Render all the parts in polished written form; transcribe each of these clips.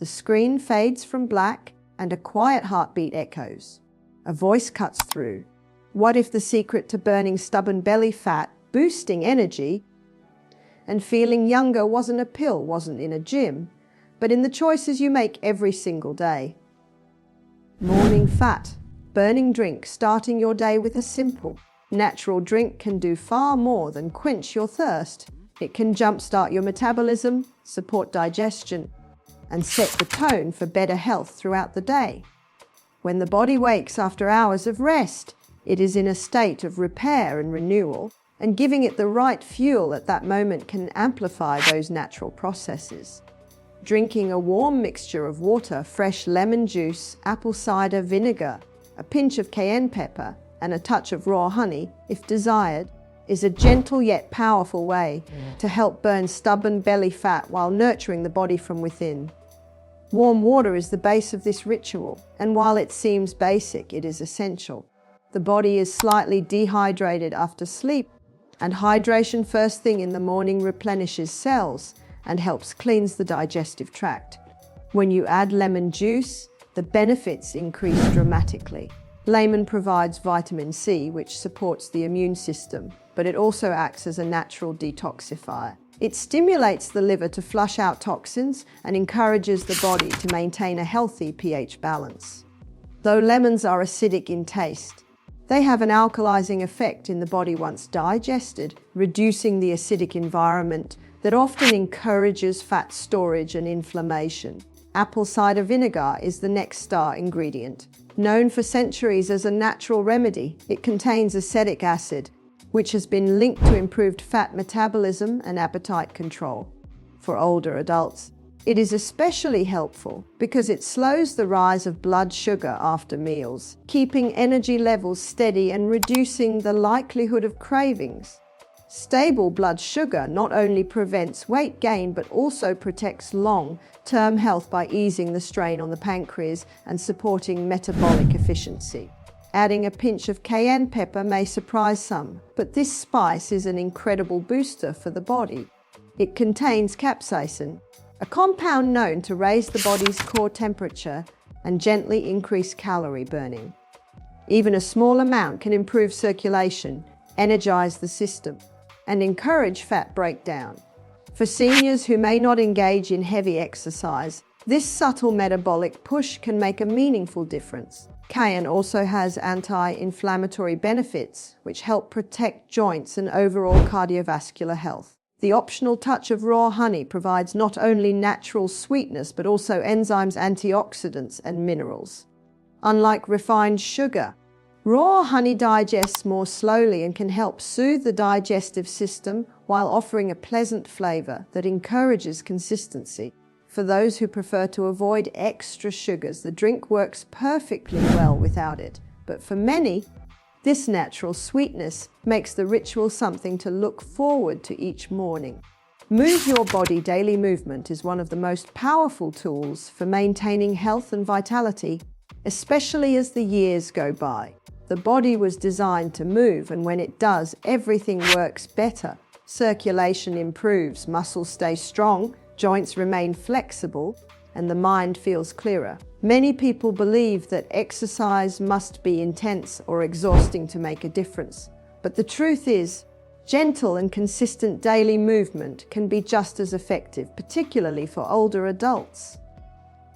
The screen fades from black and a quiet heartbeat echoes. A voice cuts through. What if the secret to burning stubborn belly fat, boosting energy, and feeling younger wasn't a pill, wasn't in a gym, but in the choices you make every single day? Morning fat, burning drink, starting your day with a simple, natural drink can do far more than quench your thirst. It can jumpstart your metabolism, support digestion, and set the tone for better health throughout the day. When the body wakes after hours of rest, it is in a state of repair and renewal, and giving it the right fuel at that moment can amplify those natural processes. Drinking a warm mixture of water, fresh lemon juice, apple cider vinegar, a pinch of cayenne pepper, and a touch of raw honey, if desired, is a gentle yet powerful way to help burn stubborn belly fat while nurturing the body from within. Warm water is the base of this ritual, and while it seems basic, it is essential. The body is slightly dehydrated after sleep, and hydration first thing in the morning replenishes cells and helps cleanse the digestive tract. When you add lemon juice, the benefits increase dramatically. Lemon provides vitamin C, which supports the immune system, but it also acts as a natural detoxifier. It stimulates the liver to flush out toxins and encourages the body to maintain a healthy pH balance. Though lemons are acidic in taste, they have an alkalizing effect in the body once digested, reducing the acidic environment that often encourages fat storage and inflammation. Apple cider vinegar is the next star ingredient. Known for centuries as a natural remedy, it contains acetic acid, which has been linked to improved fat metabolism and appetite control. For older adults, it is especially helpful because it slows the rise of blood sugar after meals, keeping energy levels steady and reducing the likelihood of cravings. Stable blood sugar not only prevents weight gain but also protects long-term health by easing the strain on the pancreas and supporting metabolic efficiency. Adding a pinch of cayenne pepper may surprise some, but this spice is an incredible booster for the body. It contains capsaicin, a compound known to raise the body's core temperature and gently increase calorie burning. Even a small amount can improve circulation, energize the system, and encourage fat breakdown. For seniors who may not engage in heavy exercise, this subtle metabolic push can make a meaningful difference. Cayenne also has anti-inflammatory benefits, which help protect joints and overall cardiovascular health. The optional touch of raw honey provides not only natural sweetness, but also enzymes, antioxidants, and minerals. Unlike refined sugar, raw honey digests more slowly and can help soothe the digestive system while offering a pleasant flavor that encourages consistency. For those who prefer to avoid extra sugars, the drink works perfectly well without it. But for many, this natural sweetness makes the ritual something to look forward to each morning. Move your body. Daily movement is one of the most powerful tools for maintaining health and vitality, especially as the years go by. The body was designed to move, and when it does, everything works better. Circulation improves, muscles stay strong, joints remain flexible, and the mind feels clearer. Many people believe that exercise must be intense or exhausting to make a difference. But the truth is, gentle and consistent daily movement can be just as effective, particularly for older adults.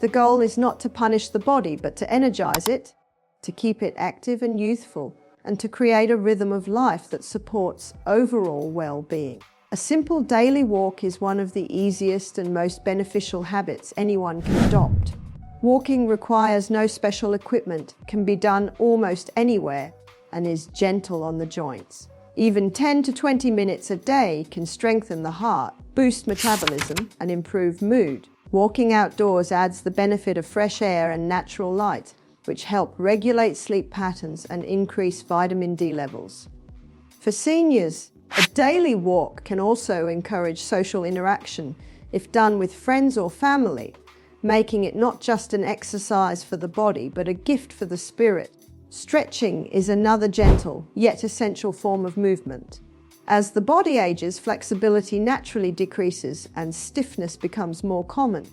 The goal is not to punish the body, but to energize it, to keep it active and youthful, and to create a rhythm of life that supports overall well-being. A simple daily walk is one of the easiest and most beneficial habits anyone can adopt. Walking requires no special equipment, can be done almost anywhere, and is gentle on the joints. Even 10 to 20 minutes a day can strengthen the heart, boost metabolism, and improve mood. Walking outdoors adds the benefit of fresh air and natural light, which help regulate sleep patterns and increase vitamin D levels. For seniors, a daily walk can also encourage social interaction if done with friends or family, making it not just an exercise for the body, but a gift for the spirit. Stretching is another gentle, yet essential form of movement. As the body ages, flexibility naturally decreases and stiffness becomes more common.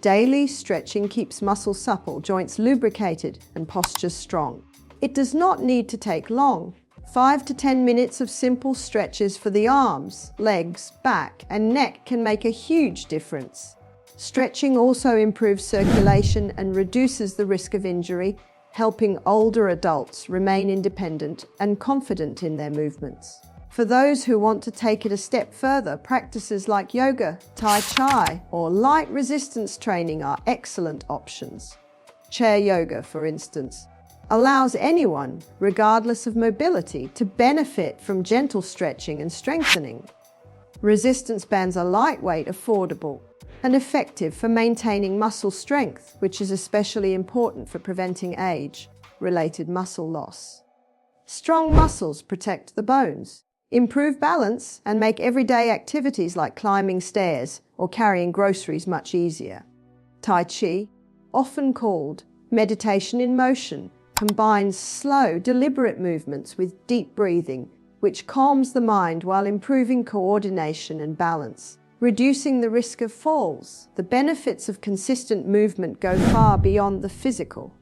Daily stretching keeps muscles supple, joints lubricated, and postures strong. It does not need to take long. 5 to 10 minutes of simple stretches for the arms, legs, back, and neck can make a huge difference. Stretching also improves circulation and reduces the risk of injury, helping older adults remain independent and confident in their movements. For those who want to take it a step further, practices like yoga, tai chi, or light resistance training are excellent options. Chair yoga, for instance, allows anyone, regardless of mobility, to benefit from gentle stretching and strengthening. Resistance bands are lightweight, affordable, and effective for maintaining muscle strength, which is especially important for preventing age-related muscle loss. Strong muscles protect the bones, improve balance, and make everyday activities like climbing stairs or carrying groceries much easier. Tai Chi, often called meditation in motion, combines slow, deliberate movements with deep breathing, which calms the mind while improving coordination and balance, reducing the risk of falls. The benefits of consistent movement go far beyond the physical.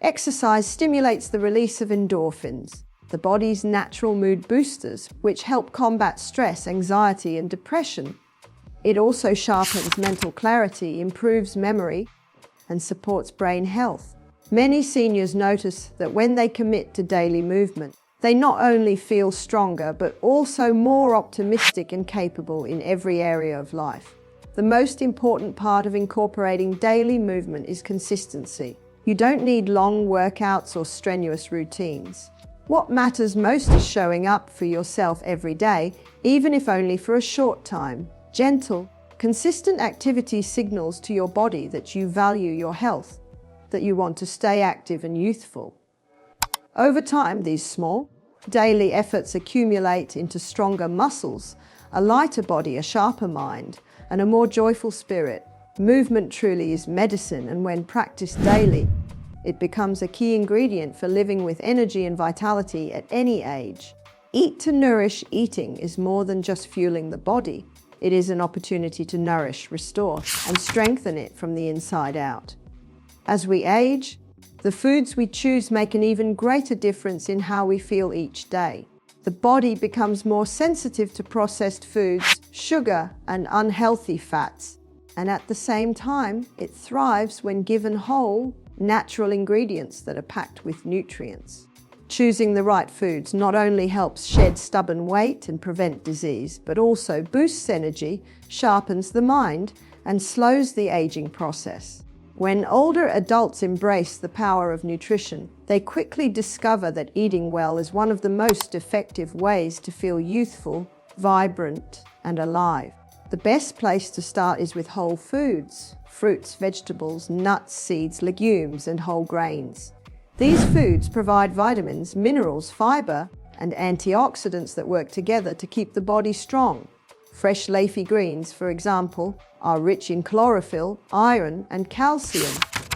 Exercise stimulates the release of endorphins, the body's natural mood boosters, which help combat stress, anxiety, and depression. It also sharpens mental clarity, improves memory, and supports brain health. Many seniors notice that when they commit to daily movement, they not only feel stronger, but also more optimistic and capable in every area of life. The most important part of incorporating daily movement is consistency. You don't need long workouts or strenuous routines. What matters most is showing up for yourself every day, even if only for a short time. Gentle, consistent activity signals to your body that you value your health, that you want to stay active and youthful. Over time, these small, daily efforts accumulate into stronger muscles, a lighter body, a sharper mind, and a more joyful spirit. Movement truly is medicine, and when practiced daily, it becomes a key ingredient for living with energy and vitality at any age. Eat to nourish. Eating is more than just fueling the body. It is an opportunity to nourish, restore, and strengthen it from the inside out. As we age, the foods we choose make an even greater difference in how we feel each day. The body becomes more sensitive to processed foods, sugar, and unhealthy fats, and at the same time, it thrives when given whole, natural ingredients that are packed with nutrients. Choosing the right foods not only helps shed stubborn weight and prevent disease, but also boosts energy, sharpens the mind, and slows the aging process. When older adults embrace the power of nutrition, they quickly discover that eating well is one of the most effective ways to feel youthful, vibrant, and alive. The best place to start is with whole foods: fruits, vegetables, nuts, seeds, legumes, and whole grains. These foods provide vitamins, minerals, fiber, and antioxidants that work together to keep the body strong. Fresh leafy greens, for example, are rich in chlorophyll, iron, and calcium,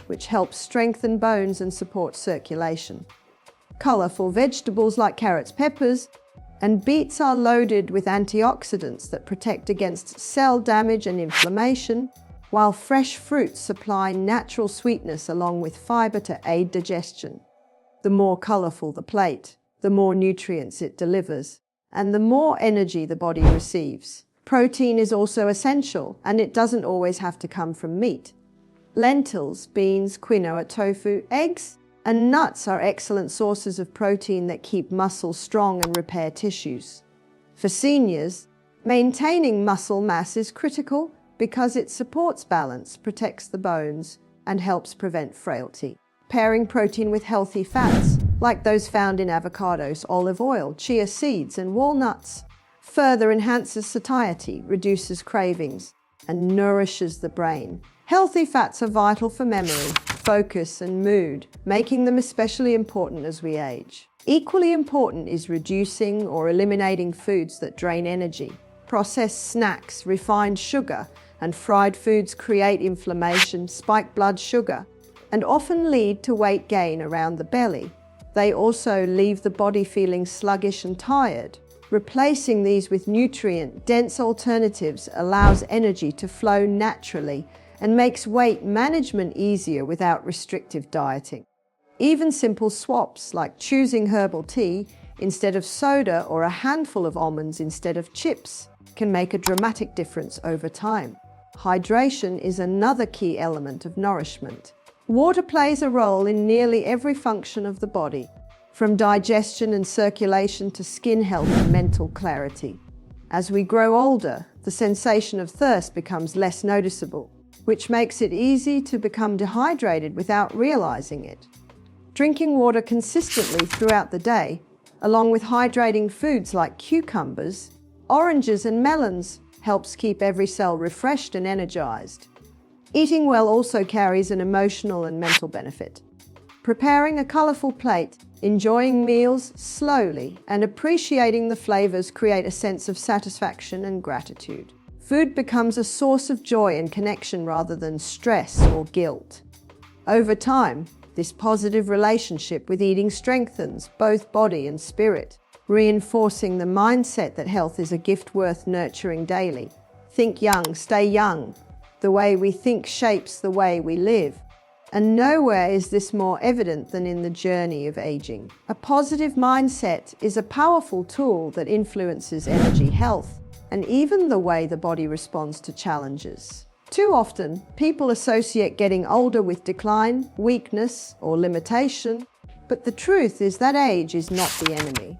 which helps strengthen bones and support circulation. Colorful vegetables like carrots, peppers, and beets are loaded with antioxidants that protect against cell damage and inflammation, while fresh fruits supply natural sweetness along with fiber to aid digestion. The more colorful the plate, the more nutrients it delivers, and the more energy the body receives. Protein is also essential, and it doesn't always have to come from meat. Lentils, beans, quinoa, tofu, eggs, and nuts are excellent sources of protein that keep muscles strong and repair tissues. For seniors, maintaining muscle mass is critical because it supports balance, protects the bones, and helps prevent frailty. Pairing protein with healthy fats, like those found in avocados, olive oil, chia seeds, and walnuts, further enhances satiety, reduces cravings, and nourishes the brain. Healthy fats are vital for memory, focus, and mood, making them especially important as we age. Equally important is reducing or eliminating foods that drain energy. Processed snacks, refined sugar, and fried foods create inflammation, spike blood sugar, and often lead to weight gain around the belly. They also leave the body feeling sluggish and tired. Replacing these with nutrient-dense alternatives allows energy to flow naturally and makes weight management easier without restrictive dieting. Even simple swaps like choosing herbal tea instead of soda or a handful of almonds instead of chips can make a dramatic difference over time. Hydration is another key element of nourishment. Water plays a role in nearly every function of the body, from digestion and circulation to skin health and mental clarity. As we grow older, the sensation of thirst becomes less noticeable, which makes it easy to become dehydrated without realizing it. Drinking water consistently throughout the day, along with hydrating foods like cucumbers, oranges and melons, helps keep every cell refreshed and energized. Eating well also carries an emotional and mental benefit. Preparing a colorful plate, enjoying meals slowly, and appreciating the flavors create a sense of satisfaction and gratitude. Food becomes a source of joy and connection rather than stress or guilt. Over time, this positive relationship with eating strengthens both body and spirit, reinforcing the mindset that health is a gift worth nurturing daily. Think young, stay young. The way we think shapes the way we live. And nowhere is this more evident than in the journey of aging. A positive mindset is a powerful tool that influences energy, health, and even the way the body responds to challenges. Too often, people associate getting older with decline, weakness, or limitation, but the truth is that age is not the enemy.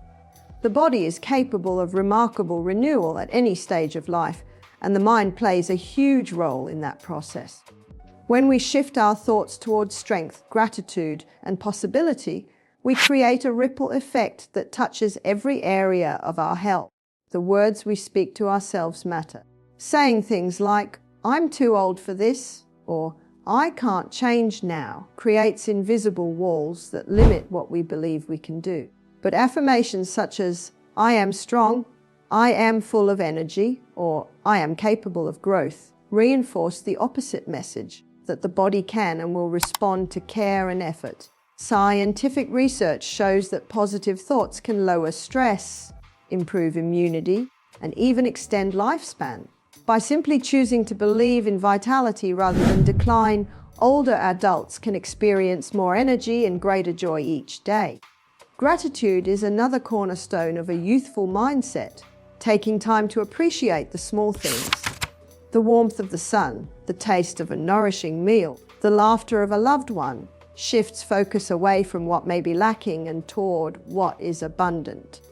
The body is capable of remarkable renewal at any stage of life, and the mind plays a huge role in that process. When we shift our thoughts towards strength, gratitude, and possibility, we create a ripple effect that touches every area of our health. The words we speak to ourselves matter. Saying things like, "I'm too old for this," or "I can't change now," creates invisible walls that limit what we believe we can do. But affirmations such as, "I am strong," "I am full of energy," or "I am capable of growth," reinforce the opposite message, that the body can and will respond to care and effort. Scientific research shows that positive thoughts can lower stress, improve immunity, and even extend lifespan. By simply choosing to believe in vitality rather than decline, older adults can experience more energy and greater joy each day. Gratitude is another cornerstone of a youthful mindset, taking time to appreciate the small things. The warmth of the sun, the taste of a nourishing meal, the laughter of a loved one, shifts focus away from what may be lacking and toward what is abundant.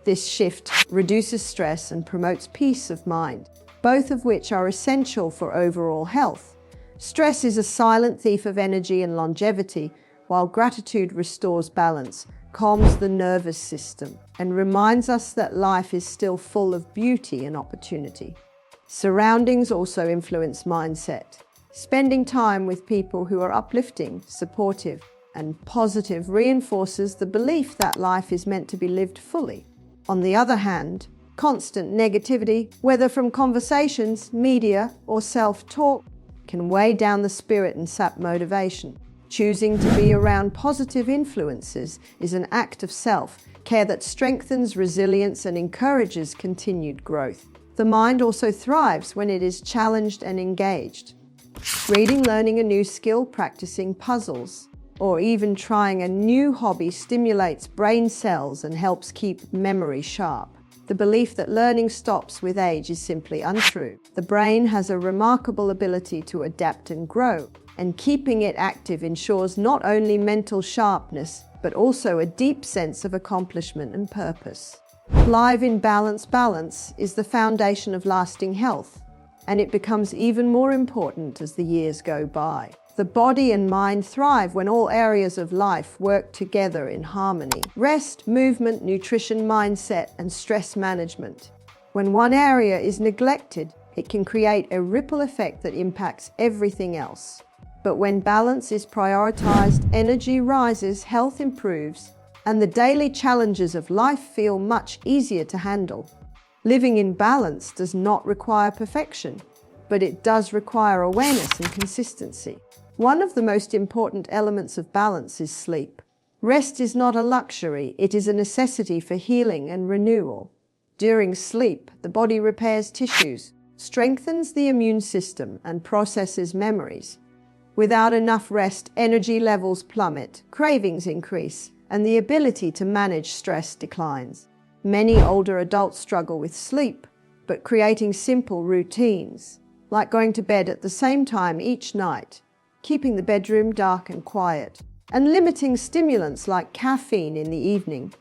This shift reduces stress and promotes peace of mind, both of which are essential for overall health. Stress is a silent thief of energy and longevity, while gratitude restores balance, calms the nervous system, and reminds us that life is still full of beauty and opportunity. Surroundings also influence mindset. Spending time with people who are uplifting, supportive, and positive reinforces the belief that life is meant to be lived fully. On the other hand, constant negativity, whether from conversations, media, or self-talk, can weigh down the spirit and sap motivation. Choosing to be around positive influences is an act of self-care that strengthens resilience and encourages continued growth. The mind also thrives when it is challenged and engaged. Reading, learning a new skill, practicing puzzles, or even trying a new hobby stimulates brain cells and helps keep memory sharp. The belief that learning stops with age is simply untrue. The brain has a remarkable ability to adapt and grow, and keeping it active ensures not only mental sharpness, but also a deep sense of accomplishment and purpose. Live in balance. Balance is the foundation of lasting health, and it becomes even more important as the years go by. The body and mind thrive when all areas of life work together in harmony. Rest, movement, nutrition, mindset, and stress management. When one area is neglected, it can create a ripple effect that impacts everything else. But when balance is prioritized, energy rises, health improves, and the daily challenges of life feel much easier to handle. Living in balance does not require perfection, but it does require awareness and consistency. One of the most important elements of balance is sleep. Rest is not a luxury, it is a necessity for healing and renewal. During sleep, the body repairs tissues, strengthens the immune system and processes memories. Without enough rest, energy levels plummet, cravings increase, and the ability to manage stress declines. Many older adults struggle with sleep, but creating simple routines, like going to bed at the same time each night, keeping the bedroom dark and quiet, and limiting stimulants like caffeine in the evening,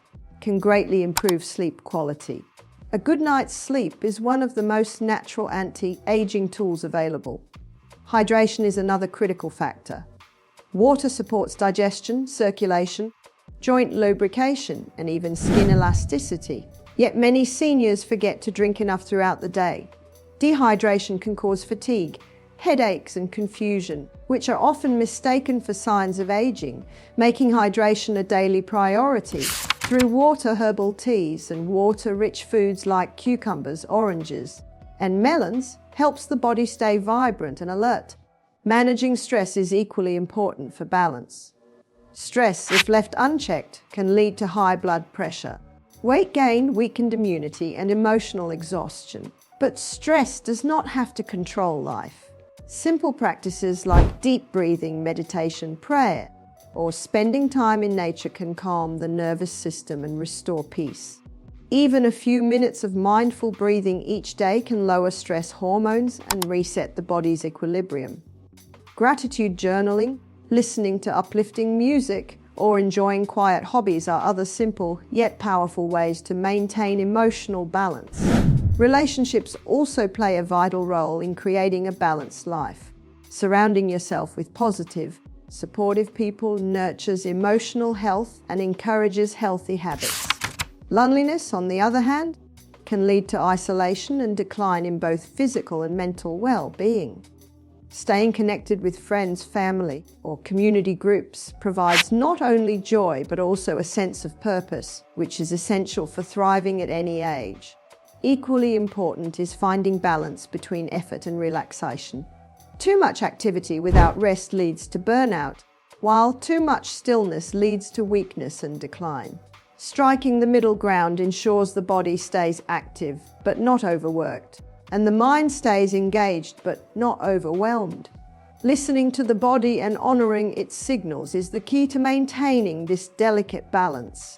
can greatly improve sleep quality. A good night's sleep is one of the most natural anti-aging tools available. Hydration is another critical factor. Water supports digestion, circulation, joint lubrication, and even skin elasticity. Yet many seniors forget to drink enough throughout the day. Dehydration can cause fatigue, headaches, and confusion, which are often mistaken for signs of aging, making hydration a daily priority. Through water, herbal teas, and water-rich foods like cucumbers, oranges, and melons helps the body stay vibrant and alert. Managing stress is equally important for balance. Stress, if left unchecked, can lead to high blood pressure, weight gain, weakened immunity, and emotional exhaustion. But stress does not have to control life. Simple practices like deep breathing, meditation, prayer, or spending time in nature can calm the nervous system and restore peace. Even a few minutes of mindful breathing each day can lower stress hormones and reset the body's equilibrium. Gratitude journaling, listening to uplifting music, or enjoying quiet hobbies are other simple yet powerful ways to maintain emotional balance. Relationships also play a vital role in creating a balanced life. Surrounding yourself with positive, supportive people nurtures emotional health and encourages healthy habits. Loneliness, on the other hand, can lead to isolation and decline in both physical and mental well-being. Staying connected with friends, family, or community groups provides not only joy but also a sense of purpose, which is essential for thriving at any age. Equally important is finding balance between effort and relaxation. Too much activity without rest leads to burnout, while too much stillness leads to weakness and decline. Striking the middle ground ensures the body stays active but not overworked, and the mind stays engaged but not overwhelmed. Listening to the body and honoring its signals is the key to maintaining this delicate balance.